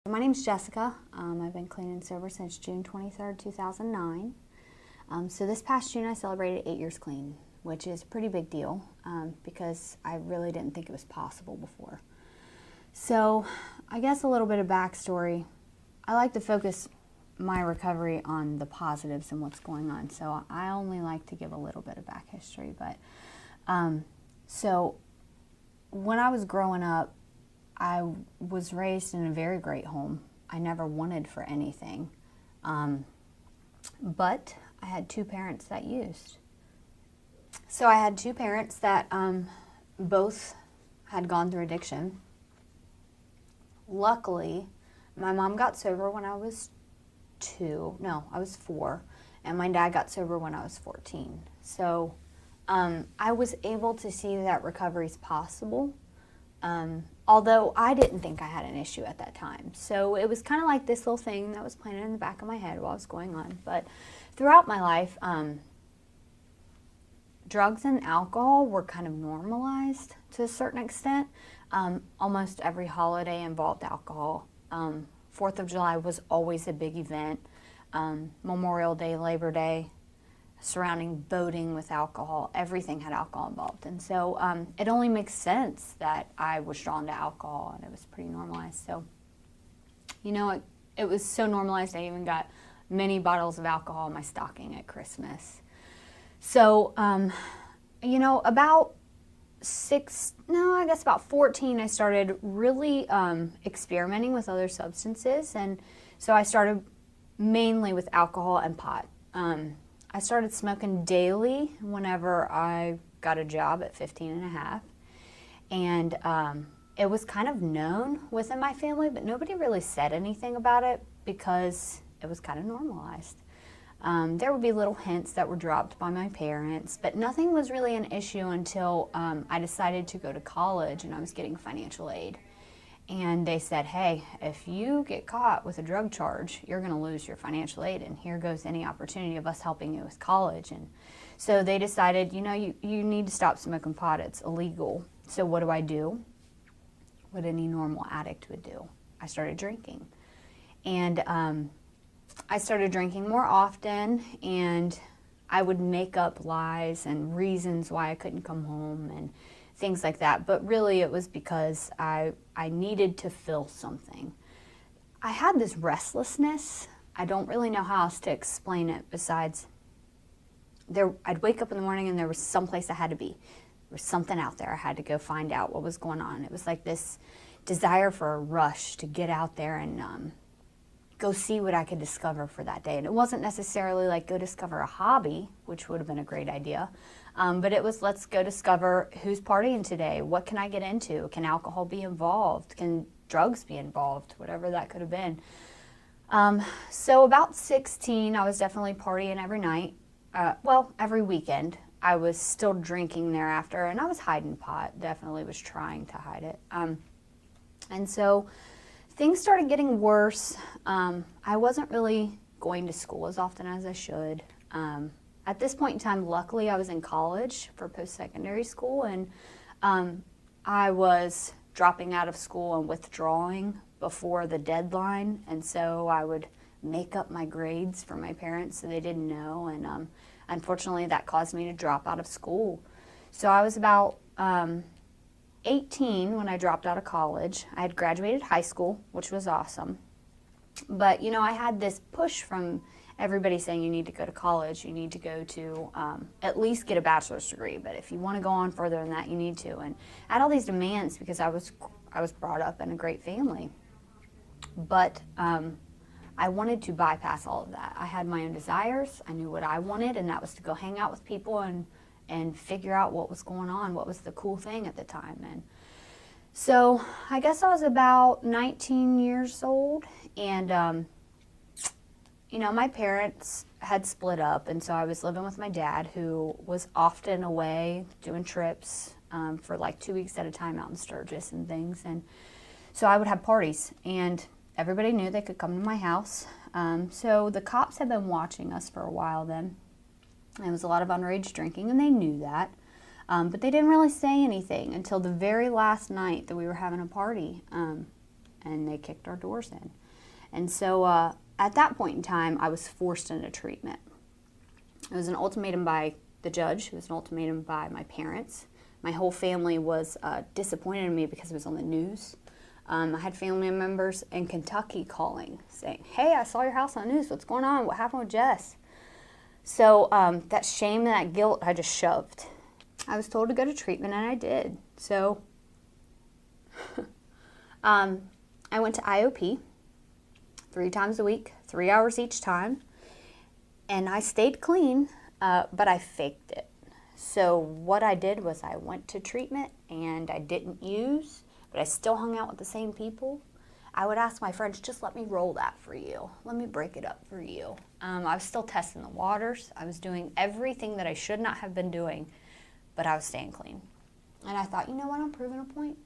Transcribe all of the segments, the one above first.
My name's Jessica. I've been clean and sober since June 23rd, 2009. So this past June I celebrated 8 years clean, which is a pretty big deal because I really didn't think it was possible before. So I guess a little bit of backstory. I like to focus my recovery on the positives and what's going on. So I only like to give a little bit of back history. But so when I was growing up, I was raised in a very great home. I never wanted for anything. But I had two parents that used. So I had two parents that both had gone through addiction. Luckily, my mom got sober when I was I was 4, and my dad got sober when I was 14. So I was able to see that recovery is possible. Although I didn't think I had an issue at that time. So it was kind of like this little thing that was planted in the back of my head while it was going on. But throughout my life, drugs and alcohol were kind of normalized to a certain extent. Almost every holiday involved alcohol. 4th of July was always a big event. Memorial Day, Labor Day, surrounding voting with alcohol, everything had alcohol involved. And so it only makes sense that I was drawn to alcohol, and it was pretty normalized. So, you know, it was so normalized I even got many bottles of alcohol in my stocking at Christmas. So, you know, about 14, I started really experimenting with other substances. And so I started mainly with alcohol and pot. I started smoking daily whenever I got a job at 15 and a half. And it was kind of known within my family, but nobody really said anything about it because it was kind of normalized. There would be little hints that were dropped by my parents, but nothing was really an issue until I decided to go to college and I was getting financial aid. And they said, hey, if you get caught with a drug charge, you're going to lose your financial aid, and here goes any opportunity of us helping you with college. And so they decided, you know, you need to stop smoking pot. It's illegal. So what do? What any normal addict would do. I started drinking. And I started drinking more often, and I would make up lies and reasons why I couldn't come home and things like that. But really it was because I needed to fill something. I had this restlessness. I don't really know how else to explain it besides I'd wake up in the morning and there was someplace I had to be. There was something out there. I had to go find out what was going on. It was like this desire for a rush to get out there and go see what I could discover for that day. And it wasn't necessarily like go discover a hobby, which would have been a great idea. But it was, let's go discover who's partying today. What can I get into? Can alcohol be involved? Can drugs be involved? Whatever that could have been. So about 16, I was definitely partying every night. Every weekend. I was still drinking thereafter, and I was hiding pot. Definitely was trying to hide it. And so things started getting worse. I wasn't really going to school as often as I should. At this point in time, luckily, I was in college for post-secondary school, and I was dropping out of school and withdrawing before the deadline, and so I would make up my grades for my parents so they didn't know, and unfortunately, that caused me to drop out of school. So I was about 18 when I dropped out of college. I had graduated high school, which was awesome. But, you know, I had this push from everybody saying you need to go to college, you need to go to at least get a bachelor's degree, but if you want to go on further than that, you need to. And I had all these demands because I was brought up in a great family. But I wanted to bypass all of that. I had my own desires. I knew what I wanted, and that was to go hang out with people and figure out what was going on, what was the cool thing at the time. And so I guess I was about 19 years old, and you know, my parents had split up, and so I was living with my dad, who was often away doing trips for like 2 weeks at a time out in Sturgis and things. And so I would have parties, and everybody knew they could come to my house. So the cops had been watching us for a while then. There was a lot of underage drinking, and they knew that. But they didn't really say anything until the very last night that we were having a party. and they kicked our doors in. And so at that point in time, I was forced into treatment. It was an ultimatum by the judge. It was an ultimatum by my parents. My whole family was disappointed in me because it was on the news. I had family members in Kentucky calling, saying, "Hey, I saw your house on the news. What's going on? What happened with Jess?" So that shame and that guilt I just shoved. I was told to go to treatment, and I did. So I went to IOP 3 times a week, 3 hours each time, and I stayed clean, but I faked it. So what I did was I went to treatment, and I didn't use, but I still hung out with the same people. I would ask my friends, just let me roll that for you. Let me break it up for you. I was still testing the waters. I was doing everything that I should not have been doing, but I was staying clean. And I thought, you know what, I'm proving a point.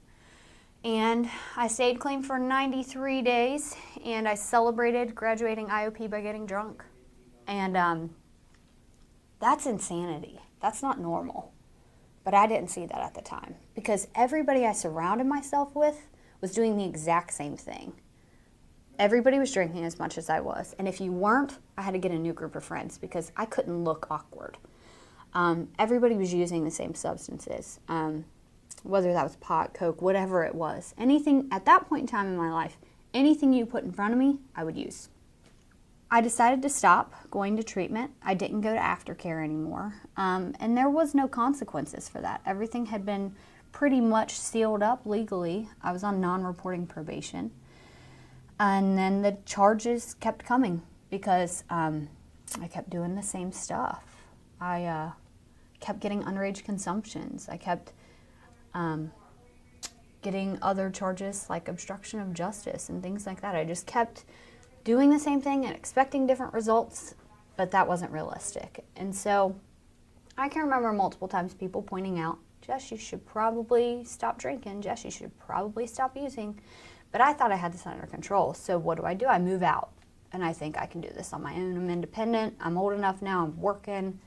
And I stayed clean for 93 days, and I celebrated graduating IOP by getting drunk. And that's insanity. That's not normal. But I didn't see that at the time, because everybody I surrounded myself with was doing the exact same thing. Everybody was drinking as much as I was. And if you weren't, I had to get a new group of friends because I couldn't look awkward. Everybody was using the same substances, whether that was pot, coke, whatever it was. Anything, at that point in time in my life, anything you put in front of me, I would use. I decided to stop going to treatment. I didn't go to aftercare anymore. And there was no consequences for that. Everything had been pretty much sealed up legally. I was on non-reporting probation. And then the charges kept coming because I kept doing the same stuff. I kept getting underage consumptions. I kept getting other charges like obstruction of justice and things like that. I just kept doing the same thing and expecting different results, but that wasn't realistic. And so I can remember multiple times people pointing out, Jess, you should probably stop drinking. Jess, you should probably stop using. But I thought I had this under control. So what do? I move out. And I think I can do this on my own. I'm independent. I'm old enough now. I'm working.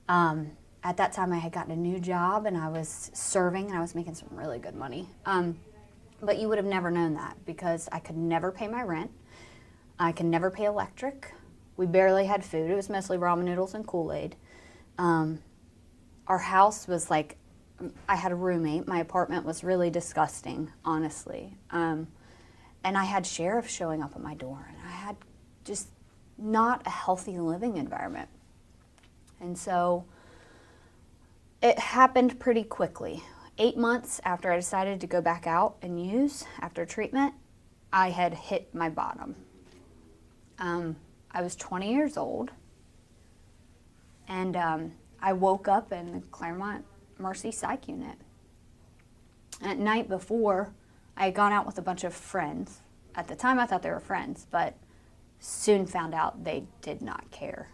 At that time, I had gotten a new job, and I was serving, and I was making some really good money. But you would have never known that because I could never pay my rent. I could never pay electric. We barely had food. It was mostly ramen noodles and Kool-Aid. Our house was like, I had a roommate. My apartment was really disgusting, honestly. And I had sheriffs showing up at my door, and I had just not a healthy living environment. And so it happened pretty quickly. 8 months after I decided to go back out and use after treatment, I had hit my bottom. I was 20 years old, and I woke up in the Claremont Mercy Psych Unit. At night before, I had gone out with a bunch of friends. At the time, I thought they were friends, but soon found out they did not care.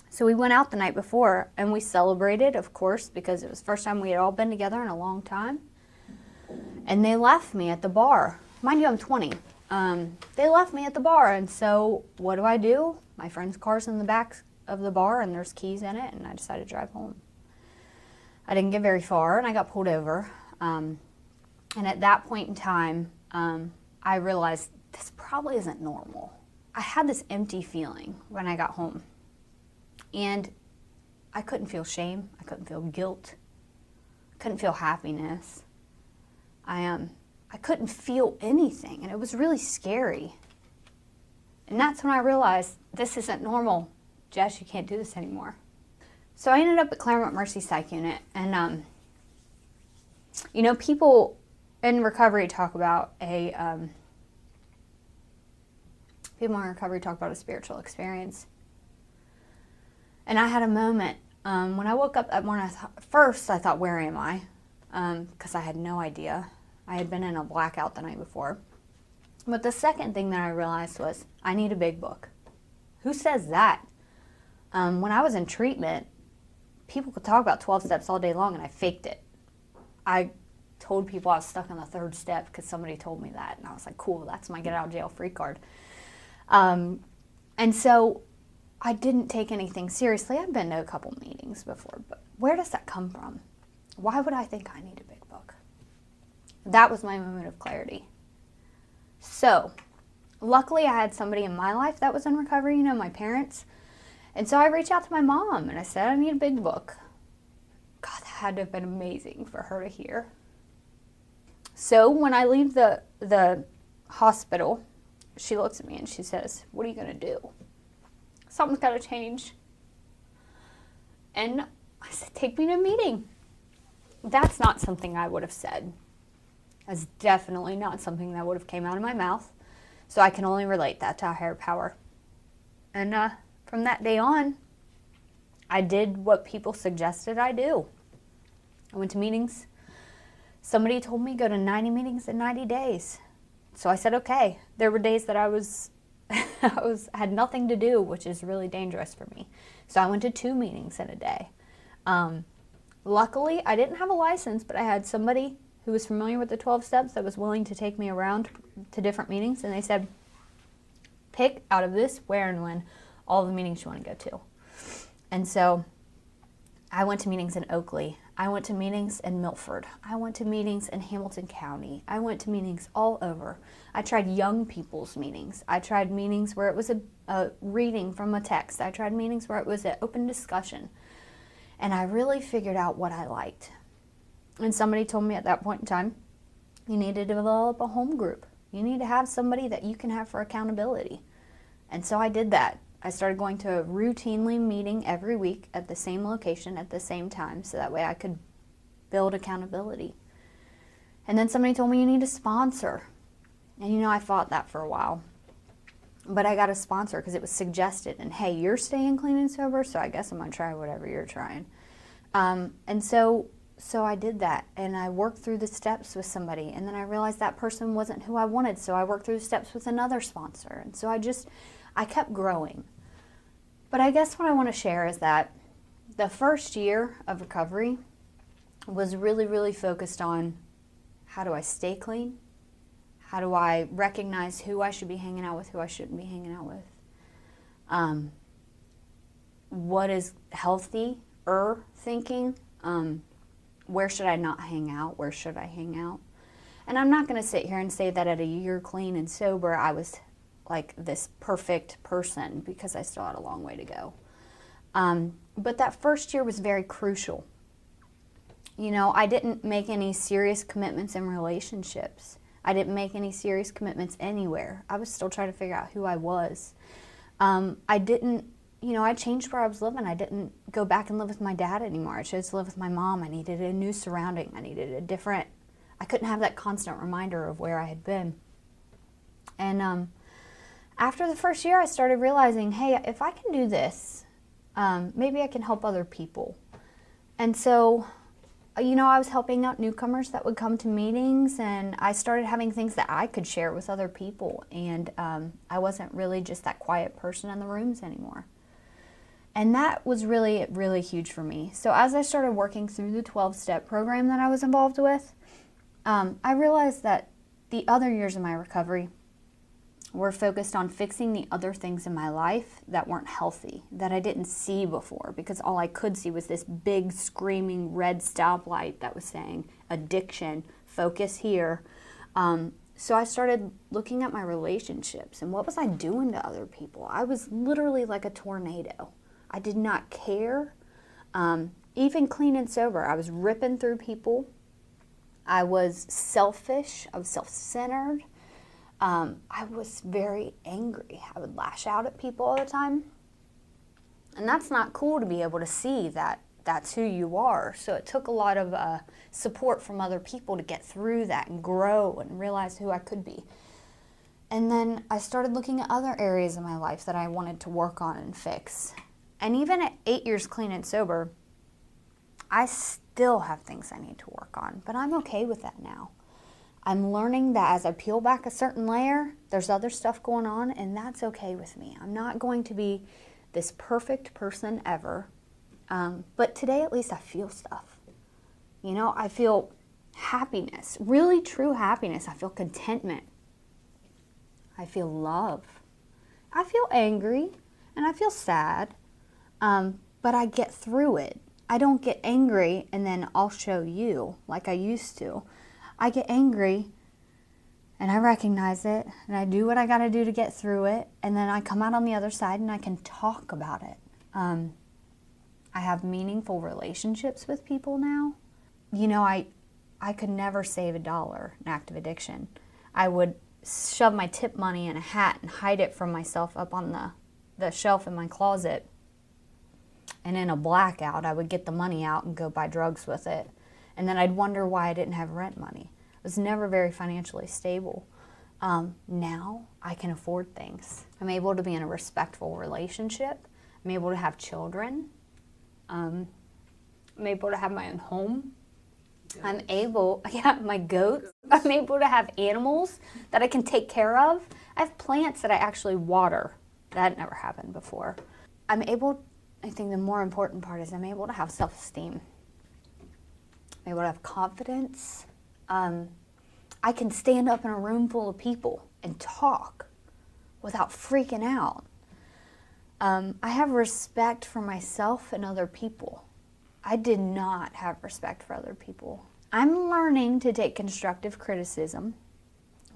So we went out the night before, and we celebrated, of course, because it was the first time we had all been together in a long time. And they left me at the bar. Mind you, I'm 20. They left me at the bar, and so what do? My friend's car's in the back of the bar, and there's keys in it, and I decided to drive home. I didn't get very far, and I got pulled over. And at that point in time, I realized this probably isn't normal. I had this empty feeling when I got home. And I couldn't feel shame. I couldn't feel guilt. I couldn't feel happiness. I couldn't feel anything, and it was really scary. And that's when I realized this isn't normal. Jess, you can't do this anymore. So I ended up at Claremont Mercy Psych Unit, and people in recovery talk about a spiritual experience. And I had a moment when I woke up that morning. First, I thought, "Where am I?" Because I had no idea. I had been in a blackout the night before. But the second thing that I realized was, I need a big book. Who says that? When I was in treatment, people could talk about 12 steps all day long, and I faked it. I told people I was stuck on the 3rd step because somebody told me that, and I was like, cool, that's my get out of jail free card. And so I didn't take anything seriously. I've been to a couple meetings before, but where does that come from? Why would I think I need a big book? That was my moment of clarity. So, luckily I had somebody in my life that was in recovery, my parents. And so I reached out to my mom and I said, I need a big book. God, that had to have been amazing for her to hear. So when I leave the hospital, she looks at me and she says, what are you going to do? Something's got to change. And I said, take me to a meeting. That's not something I would have said. That's definitely not something that would have came out of my mouth. So I can only relate that to a higher power. And from that day on, I did what people suggested I do. I went to meetings. Somebody told me go to 90 meetings in 90 days. So I said, okay. There were days that I had nothing to do, which is really dangerous for me. So I went to 2 meetings in a day. Luckily, I didn't have a license, but I had somebody who was familiar with the 12 steps that was willing to take me around to different meetings. And they said, pick out of this, where and when, all the meetings you want to go to. And so I went to meetings in Oakley. I went to meetings in Milford. I went to meetings in Hamilton County. I went to meetings all over. I tried young people's meetings. I tried meetings where it was a reading from a text. I tried meetings where it was an open discussion. And I really figured out what I liked. And somebody told me at that point in time, you need to develop a home group. You need to have somebody that you can have for accountability. And so I did that. I started going to a routinely meeting every week at the same location at the same time, so that way I could build accountability. And then somebody told me you need a sponsor. And I fought that for a while. But I got a sponsor because it was suggested. And hey, you're staying clean and sober, so I guess I'm going to try whatever you're trying. And so I did that. And I worked through the steps with somebody. And then I realized that person wasn't who I wanted. So I worked through the steps with another sponsor. And so I kept growing. But I guess what I want to share is that the first year of recovery was really, really focused on how do I stay clean? How do I recognize who I should be hanging out with, who I shouldn't be hanging out with? What is healthy-er thinking? Where should I not hang out? Where should I hang out? And I'm not going to sit here and say that at a year clean and sober, I was like this perfect person, because I still had a long way to go. But that first year was very crucial. I didn't make any serious commitments in relationships. I didn't make any serious commitments anywhere. I was still trying to figure out who I was. I changed where I was living. I didn't go back and live with my dad anymore. I chose to live with my mom. I needed a new surrounding. I couldn't have that constant reminder of where I had been. And after the first year, I started realizing, hey, if I can do this, maybe I can help other people. And so, I was helping out newcomers that would come to meetings, and I started having things that I could share with other people. And I wasn't really just that quiet person in the rooms anymore. And that was really, really huge for me. So as I started working through the 12-step program that I was involved with, I realized that the other years of my recovery were focused on fixing the other things in my life that weren't healthy, that I didn't see before, because all I could see was this big screaming red stoplight that was saying addiction, focus here. So I started looking at my relationships and what was I doing to other people. I was literally like a tornado. I did not care. Even clean and sober, I was ripping through people. I was selfish. I was self-centered. I was very angry. I would lash out at people all the time. And that's not cool to be able to see that that's who you are. So it took a lot of support from other people to get through that and grow and realize who I could be. And then I started looking at other areas of my life that I wanted to work on and fix. And even at 8 years clean and sober, I still have things I need to work on, but I'm okay with that now. I'm learning that as I peel back a certain layer, there's other stuff going on, and that's okay with me. I'm not going to be this perfect person ever, but today at least I feel stuff. I feel happiness, really true happiness. I feel contentment. I feel love. I feel angry, and I feel sad, but I get through it. I don't get angry and then I'll show you like I used to. I get angry And I recognize it, and I do what I got to do to get through it, and then I come out on the other side and I can talk about it. I have meaningful relationships with people now. You know, I could never save $1 in active addiction. I would shove my tip money in a hat and hide it from myself up on the shelf in my closet. And in a blackout, I would get the money out and go buy drugs with it. And then I'd wonder why I didn't have rent money. I was never very financially stable. Now I can afford things. I'm able to be in a respectful relationship. I'm able to have children. I'm able to have my own home. I'm able, my goats. I'm able to have animals that I can take care of. I have plants that I actually water. That never happened before. I'm able, I think the more important part is I'm able to have self-esteem. I'm able to have confidence. I can stand up in a room full of people and talk without freaking out. I have respect for myself and other people. I did not have respect for other people. I'm learning to take constructive criticism,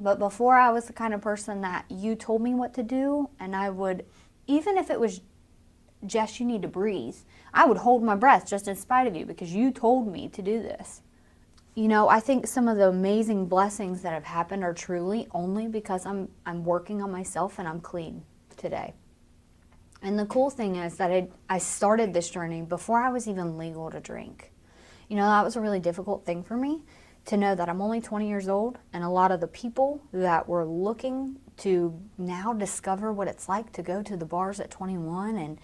but before I was the kind of person that you told me what to do, and I would, even if it was, Jess, you need to breathe, I would hold my breath just in spite of you because you told me to do this. You know, I think some of the amazing blessings that have happened are truly only because I'm working on myself and I'm clean today. And the cool thing is that I started this journey before I was even legal to drink. You know, that was a really difficult thing for me, to know that I'm only 20 years old, and a lot of the people that were looking to now discover what it's like to go to the bars at 21 and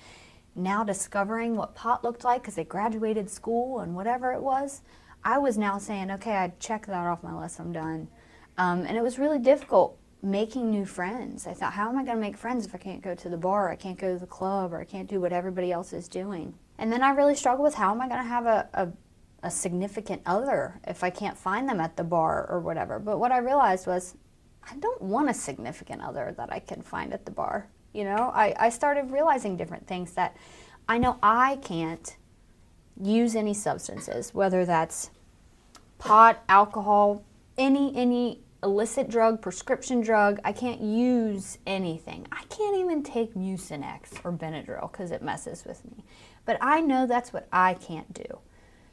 now discovering what pot looked like because they graduated school and whatever it was, I was now saying, okay, I checked that off my list, I'm done. And it was really difficult making new friends. I thought, how am I going to make friends if I can't go to the bar, I can't go to the club, or I can't do what everybody else is doing? And then I really struggled with how am I going to have a significant other if I can't find them at the bar or whatever. But what I realized was I don't want a significant other that I can find at the bar. You know, I started realizing different things that I know I can't use any substances, whether that's pot, alcohol, any illicit drug, prescription drug. I can't use anything. I can't even take Mucinex or Benadryl because it messes with me. But I know that's what I can't do.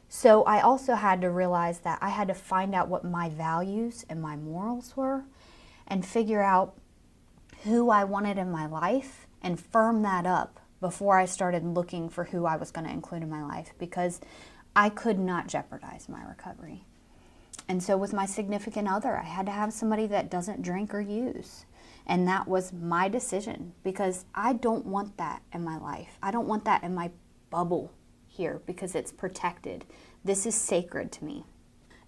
So I also had to realize that I had to find out what my values and my morals were and figure out who I wanted in my life and firm that up before I started looking for who I was going to include in my life, because I could not jeopardize my recovery. And so with my significant other, I had to have somebody that doesn't drink or use. And that was my decision, because I don't want that in my life. I don't want that in my bubble here because it's protected. This is sacred to me.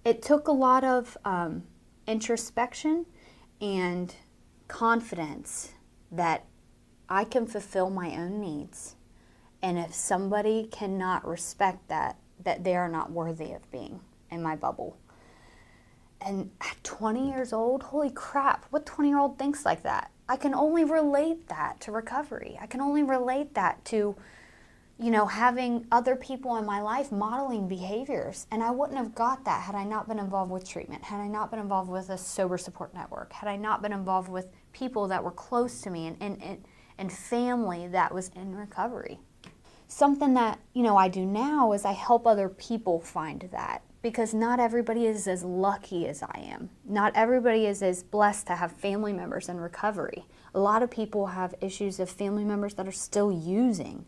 It took a lot of introspection and confidence that I can fulfill my own needs. And if somebody cannot respect that they are not worthy of being in my bubble. And at 20 years old, holy crap, what 20-year-old thinks like that? I can only relate that to recovery. I can only relate that to, you know, having other people in my life modeling behaviors. And I wouldn't have got that had I not been involved with treatment, had I not been involved with a sober support network, had I not been involved with people that were close to me and family that was in recovery. Something that, you know, I do now is I help other people find that, because not everybody is as lucky as I am. Not everybody is as blessed to have family members in recovery. A lot of people have issues of family members that are still using.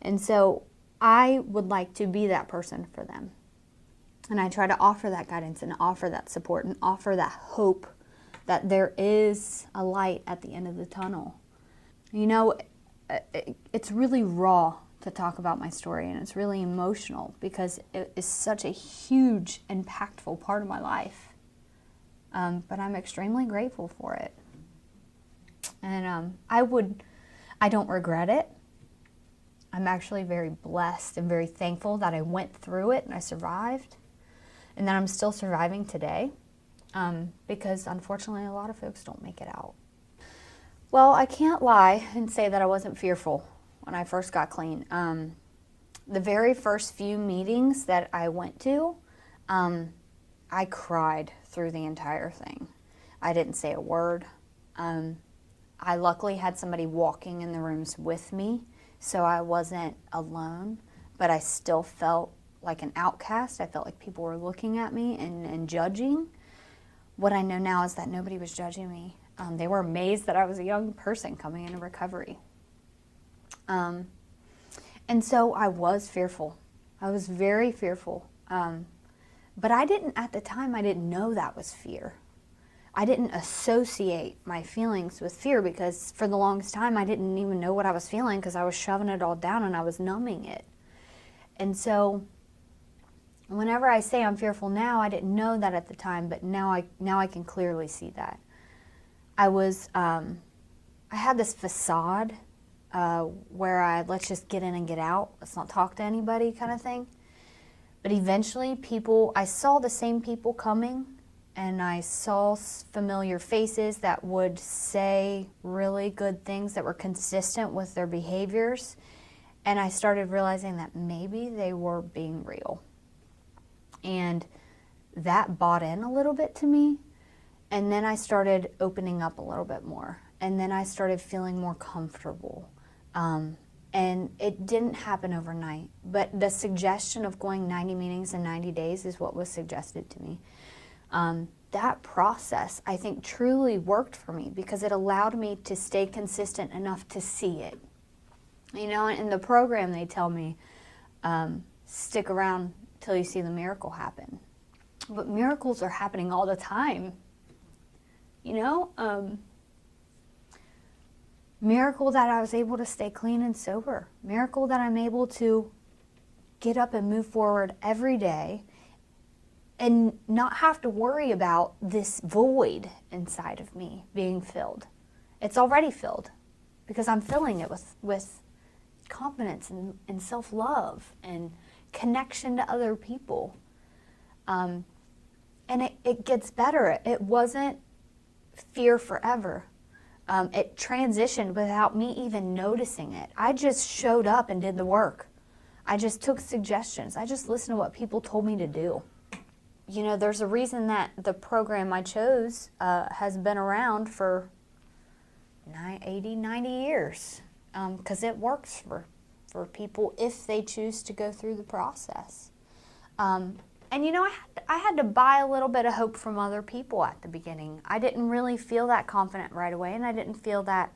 And so I would like to be that person for them. And I try to offer that guidance and offer that support and offer that hope that there is a light at the end of the tunnel. You know, it's really raw to talk about my story, and it's really emotional because it is such a huge, impactful part of my life. But I'm extremely grateful for it. And I don't regret it. I'm actually very blessed and very thankful that I went through it and I survived, and that I'm still surviving today, because unfortunately a lot of folks don't make it out. Well, I can't lie and say that I wasn't fearful when I first got clean. The very first few meetings that I went to, I cried through the entire thing. I didn't say a word. I luckily had somebody walking in the rooms with me, so I wasn't alone, but I still felt like an outcast. I felt like people were looking at me and judging. What I know now is that nobody was judging me. They were amazed that I was a young person coming into recovery. And so I was fearful. I was very fearful. But at the time, I didn't know that was fear. I didn't associate my feelings with fear because for the longest time, I didn't even know what I was feeling because I was shoving it all down and I was numbing it. And so whenever I say I'm fearful now, I didn't know that at the time, but now I can clearly see that. I had this facade where let's just get in and get out, let's not talk to anybody kind of thing. But eventually I saw the same people coming, and I saw familiar faces that would say really good things that were consistent with their behaviors, and I started realizing that maybe they were being real. And that bought in a little bit to me, and then I started opening up a little bit more, and then I started feeling more comfortable. And it didn't happen overnight, but the suggestion of going 90 meetings in 90 days is what was suggested to me. That process, I think, truly worked for me because it allowed me to stay consistent enough to see it. You know, in the program they tell me, stick around till you see the miracle happen. But miracles are happening all the time. You know, miracle that I was able to stay clean and sober. Miracle that I'm able to get up and move forward every day and not have to worry about this void inside of me being filled. It's already filled because I'm filling it with confidence and self-love and connection to other people. And it gets better. It wasn't fear forever. It transitioned without me even noticing it. I just showed up and did the work. I just took suggestions. I just listened to what people told me to do. You know, there's a reason that the program I chose has been around for 80, 90 years, because it works for people if they choose to go through the process. And you know, I had to buy a little bit of hope from other people at the beginning. I didn't really feel that confident right away, and I didn't feel that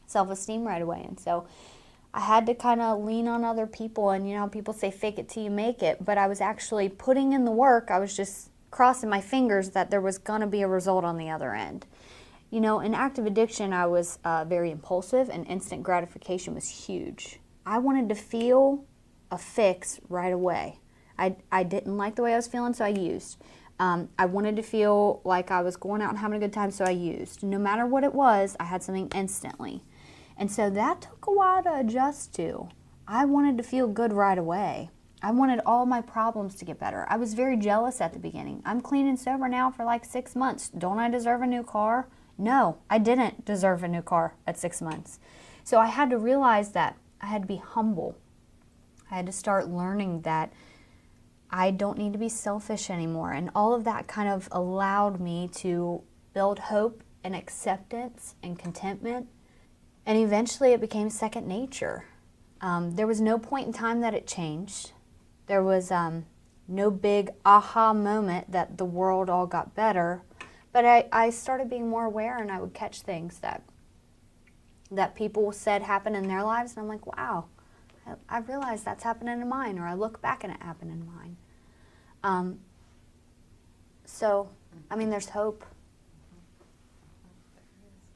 self-esteem right away. And so I had to kind of lean on other people. And you know, people say fake it till you make it, but I was actually putting in the work. I was just crossing my fingers that there was going to be a result on the other end. You know, in active addiction, I was very impulsive, and instant gratification was huge. I wanted to feel a fix right away. I didn't like the way I was feeling, so I used. I wanted to feel like I was going out and having a good time, so I used. No matter what it was, I had something instantly. And so that took a while to adjust to. I wanted to feel good right away. I wanted all my problems to get better. I was very jealous at the beginning. I'm clean and sober now for like 6 months. Don't I deserve a new car? No, I didn't deserve a new car at 6 months. So I had to realize that I had to be humble. I had to start learning that I don't need to be selfish anymore. And all of that kind of allowed me to build hope and acceptance and contentment. And eventually it became second nature. There was no point in time that it changed. There was no big aha moment that the world all got better. But I started being more aware, and I would catch things that people said happened in their lives. And I'm like, wow, I realize that's happening in mine, or I look back and it happened in mine. So, I mean, there's hope.